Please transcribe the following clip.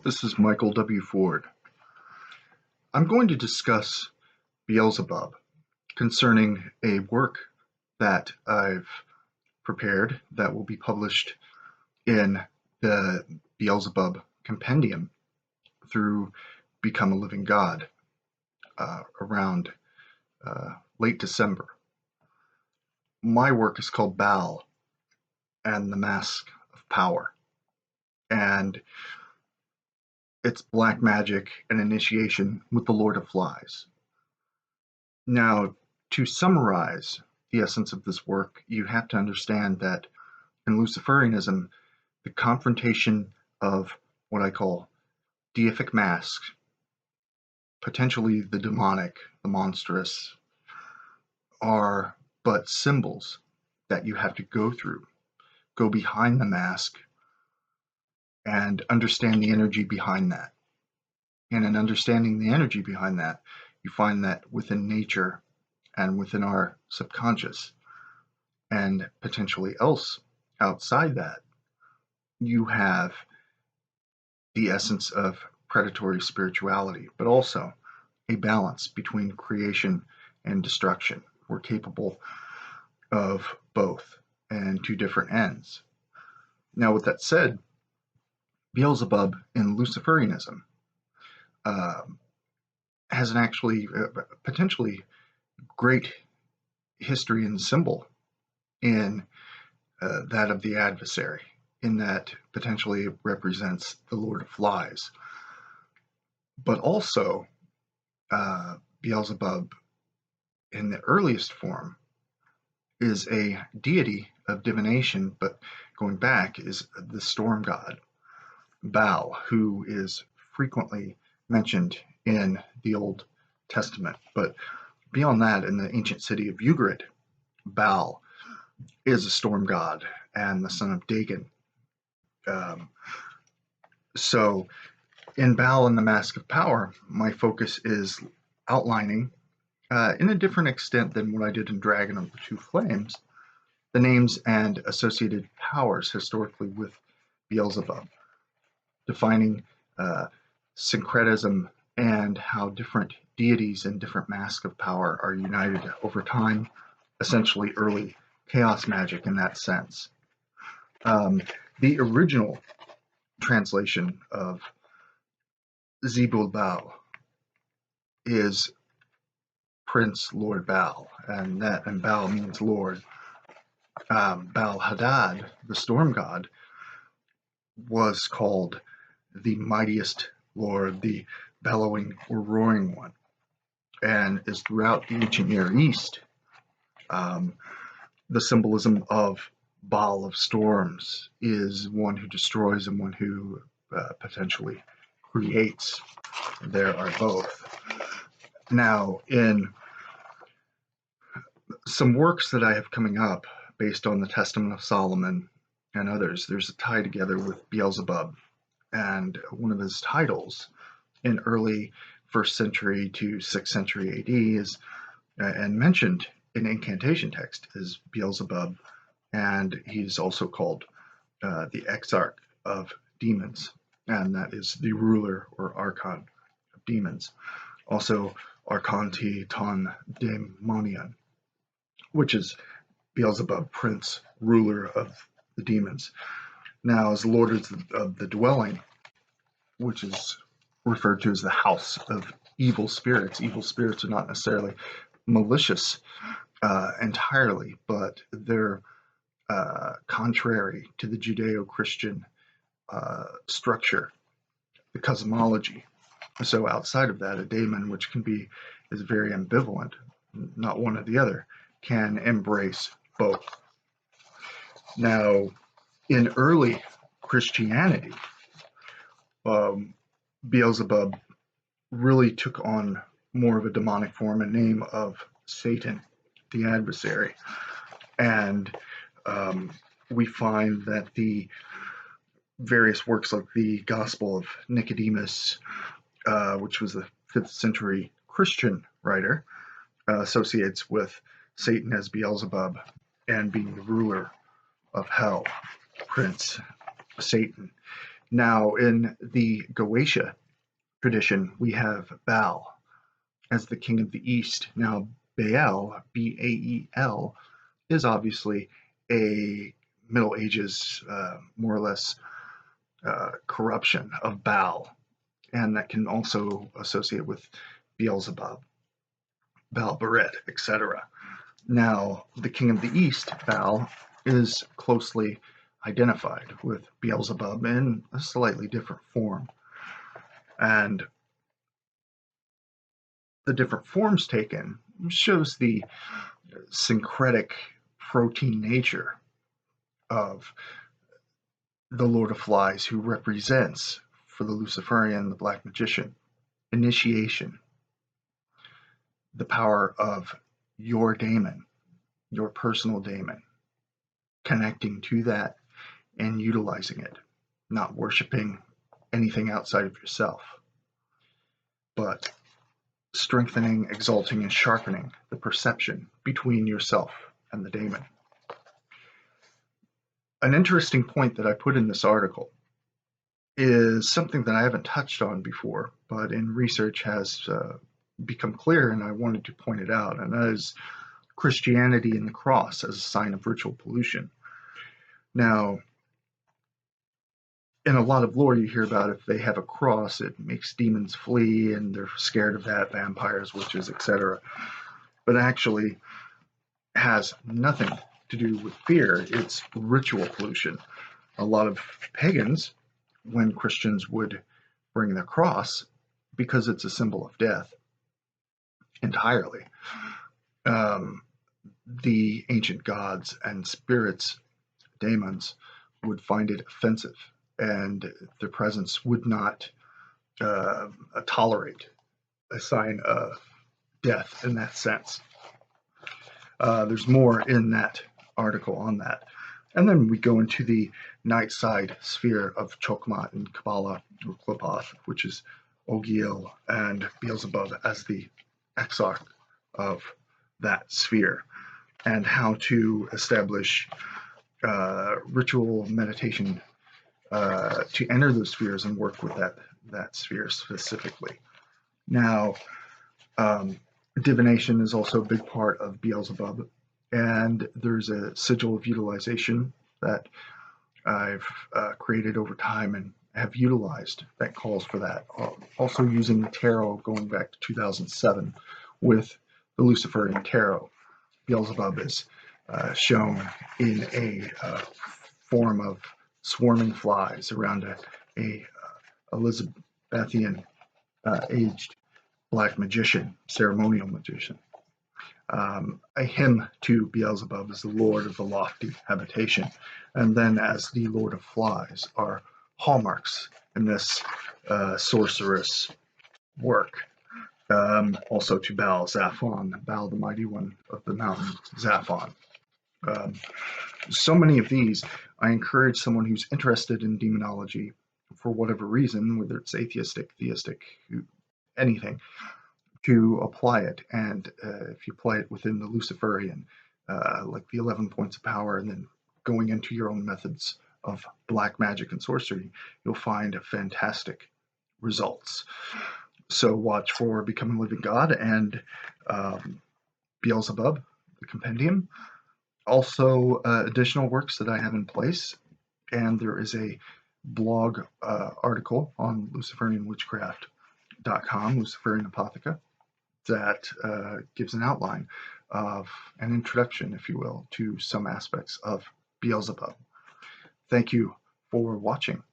This is Michael W. Ford. I'm going to discuss Beelzebub concerning a work that I've prepared that will be published in the Beelzebub Compendium through Become a Living God around late December. My work is called Baal and the Mask of Power, and it's black magic and initiation with the Lord of Flies. Now, to summarize the essence of this work, you have to understand that in Luciferianism, the confrontation of what I call deific masks, potentially the demonic, the monstrous, are but symbols that you have to go through, go behind the mask, and understand the energy behind that. And in understanding the energy behind that, you find that within nature and within our subconscious and potentially else outside that, you have the essence of predatory spirituality, but also a balance between creation and destruction. We're capable of both and to different ends. Now, with that said, Beelzebub in Luciferianism has an actually potentially great history and symbol in that of the adversary, in that potentially it represents the Lord of Flies. But also, Beelzebub in the earliest form is a deity of divination, but going back is the storm god, Baal, who is frequently mentioned in the Old Testament. But beyond that, in the ancient city of Ugarit, Baal is a storm god and the son of Dagon. So in Baal and the Mask of Power, my focus is outlining, in a different extent than what I did in Dragon of the Two Flames, the names and associated powers historically with Beelzebub, defining Syncretism and how different deities and different masks of power are united over time, essentially early chaos magic in that sense. The original translation of Zebul is Prince Lord Baal, and Baal means Lord. Baal Hadad, the storm god, was called the mightiest Lord, the bellowing or roaring one, and is throughout the ancient Near East. The symbolism of Baal of storms is one who destroys and one who potentially creates. There are both. Now, in some works that I have coming up based on the Testament of Solomon and others, there's a tie together with Beelzebub, and one of his titles in early 1st century to 6th century AD is, and mentioned in incantation text, is Beelzebub, and he's also called the exarch of demons, and that is the ruler or archon of demons. Also, archonti ton daemonion, which is Beelzebub, prince, ruler of the demons. Now, as Lord of the dwelling, which is referred to as the house of evil spirits. Evil spirits are not necessarily malicious entirely, but they're contrary to the Judeo-Christian structure, the cosmology. So outside of that, a daemon, which is very ambivalent, not one or the other, can embrace both. Now, in early Christianity, Beelzebub really took on more of a demonic form and name of Satan, the adversary. And we find that the various works like the Gospel of Nicodemus, which was a 5th century Christian writer, associates with Satan as Beelzebub and being the ruler of hell, Prince Satan. Now, in the Goetia tradition, we have Baal as the king of the East. Now, Baal, Bael, is obviously a Middle Ages, more or less, corruption of Baal, and that can also associate with Beelzebub, Baal Beret, etc. Now, the king of the East, Baal, is closely identified with Beelzebub in a slightly different form. And the different forms taken shows the syncretic protein nature of the Lord of Flies, who represents, for the Luciferian, the Black Magician, initiation, the power of your daemon, your personal daemon, connecting to that and utilizing it, not worshiping anything outside of yourself, but strengthening, exalting, and sharpening the perception between yourself and the daemon. An interesting point that I put in this article is something that I haven't touched on before, but in research has become clear, and I wanted to point it out, and that is Christianity and the cross as a sign of ritual pollution. Now, in a lot of lore, you hear about if they have a cross, it makes demons flee, and they're scared of that, vampires, witches, etc. But actually has nothing to do with fear. It's ritual pollution. A lot of pagans, when Christians would bring their cross, because it's a symbol of death entirely, the ancient gods and spirits, daemons, would find it offensive, and their presence would not tolerate a sign of death in that sense. There's more in that article on that. And then we go into the night side sphere of Chokmah in Kabbalah, or Qliphoth, which is Ogiel and Beelzebub as the exarch of that sphere, and how to establish ritual meditation to enter those spheres and work with that sphere specifically. Now, divination is also a big part of Beelzebub, and there's a sigil of utilization that I've created over time and have utilized that calls for that. Also using the tarot going back to 2007 with the Luciferian tarot. Beelzebub is shown in a form of swarming flies around a Elizabethan aged black magician, ceremonial magician. A hymn to Beelzebub as the Lord of the lofty habitation, and then as the Lord of Flies are hallmarks in this sorceress work. Also to Baal Zaphon, Baal the mighty one of the mountain, Zaphon. So many of these, I encourage someone who's interested in demonology for whatever reason, whether it's atheistic, theistic, anything, to apply it. And if you apply it within the Luciferian, like the 11 points of power, and then going into your own methods of black magic and sorcery, you'll find fantastic results. So watch for Becoming Living God and Beelzebub, the Compendium. Also, additional works that I have in place. And there is a blog article on LuciferianWitchcraft.com, Luciferian Apotheca, that gives an outline of an introduction, if you will, to some aspects of Beelzebub. Thank you for watching.